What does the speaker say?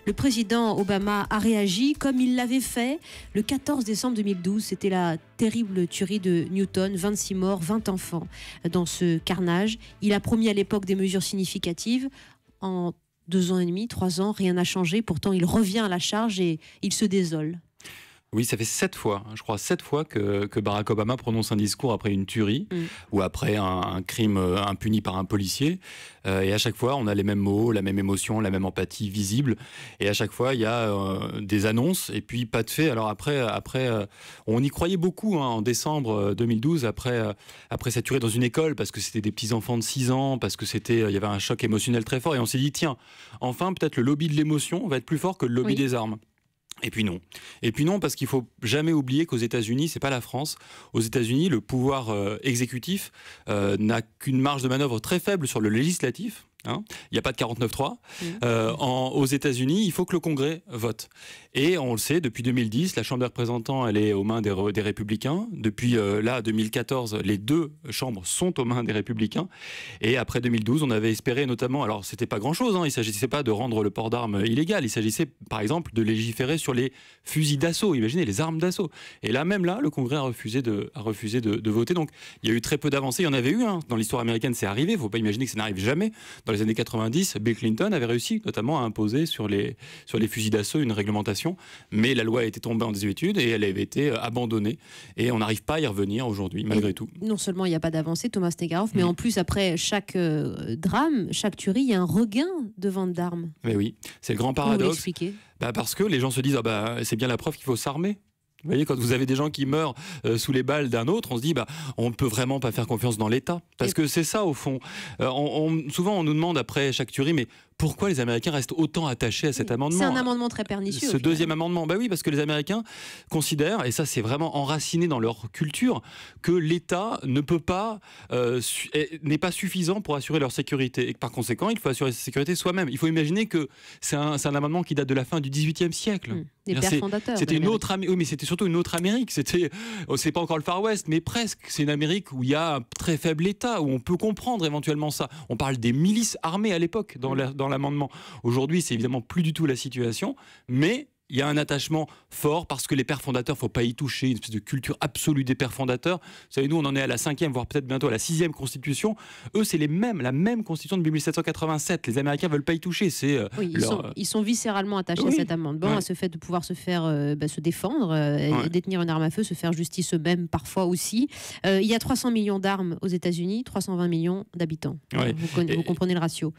Le président Obama a réagi comme il l'avait fait le 14 décembre 2012. C'était la terrible tuerie de Newtown, 26 morts, 20 enfants dans ce carnage. Il a promis à l'époque des mesures significatives. En 2 ans et demi, 3 ans, rien n'a changé. Pourtant, il revient à la charge et il se désole. Oui, ça fait 7 fois, je crois 7 fois que Barack Obama prononce un discours après une tuerie ou après un crime impuni par un policier. Et à chaque fois, on a les mêmes mots, la même émotion, la même empathie visible. Et à chaque fois, il y a des annonces et puis pas de fait. Alors après, on y croyait beaucoup en décembre 2012, après cette tuerie dans une école, parce que c'était des petits-enfants de 6 ans, parce que il y avait un choc émotionnel très fort. Et on s'est dit, tiens, enfin, peut-être le lobby de l'émotion va être plus fort que le lobby des armes. Et puis non. Et puis non, parce qu'il faut jamais oublier qu'aux États-Unis, c'est pas la France. Aux États-Unis, le pouvoir exécutif n'a qu'une marge de manœuvre très faible sur le législatif. Il n'y a pas de 49-3. Aux États-Unis, il faut que le Congrès vote. Et on le sait, depuis 2010, la Chambre des représentants, elle est aux mains des Républicains. Depuis 2014, les 2 chambres sont aux mains des Républicains. Et après 2012, on avait espéré notamment, alors c'était pas grand-chose, il ne s'agissait pas de rendre le port d'armes illégal, il s'agissait par exemple de légiférer sur les fusils d'assaut, imaginez les armes d'assaut. Et là, même là, le Congrès a refusé de voter. Donc il y a eu très peu d'avancées. Il y en avait eu, dans l'histoire américaine, c'est arrivé. Il ne faut pas imaginer que ça n'arrive jamais. Dans les années 90, Bill Clinton avait réussi notamment à imposer sur les fusils d'assaut une réglementation, mais la loi était tombée en désuétude et elle avait été abandonnée. Et on n'arrive pas à y revenir aujourd'hui, malgré tout. Non seulement il n'y a pas d'avancée, Thomas Negaroff, mais en plus, après chaque drame, chaque tuerie, il y a un regain de vente d'armes. Mais oui, c'est le grand paradoxe. Parce que les gens se disent c'est bien la preuve qu'il faut s'armer. Vous voyez, quand vous avez des gens qui meurent sous les balles d'un autre, on se dit on ne peut vraiment pas faire confiance dans l'État. Parce que c'est ça, au fond. Souvent, on nous demande après chaque tuerie, mais pourquoi les Américains restent autant attachés à cet amendement? C'est un amendement très pernicieux. Ce deuxième amendement, oui, parce que les Américains considèrent, et ça c'est vraiment enraciné dans leur culture, que l'État ne peut pas, n'est pas suffisant pour assurer leur sécurité. Et que par conséquent, il faut assurer sa sécurité soi-même. Il faut imaginer que c'est un amendement qui date de la fin du XVIIIe siècle. Les pères fondateurs. C'était une autre Amérique. Oui, mais c'était surtout une autre Amérique. C'est pas encore le Far West, mais presque. C'est une Amérique où il y a un très faible État, où on peut comprendre éventuellement ça. On parle des milices armées à l'époque dans l'amendement. Aujourd'hui, c'est évidemment plus du tout la situation, mais il y a un attachement fort parce que les pères fondateurs, faut pas y toucher, une espèce de culture absolue des pères fondateurs. Vous savez, nous, on en est à la 5e, voire peut-être bientôt à la 6e constitution. Eux, c'est la même constitution de 1787. Les Américains veulent pas y toucher. Ils sont viscéralement attachés à cet amendement, à ce fait de pouvoir se faire se défendre, et détenir une arme à feu, se faire justice eux-mêmes parfois aussi. Il y a 300 millions d'armes aux États-Unis, 320 millions d'habitants. Vous comprenez le ratio.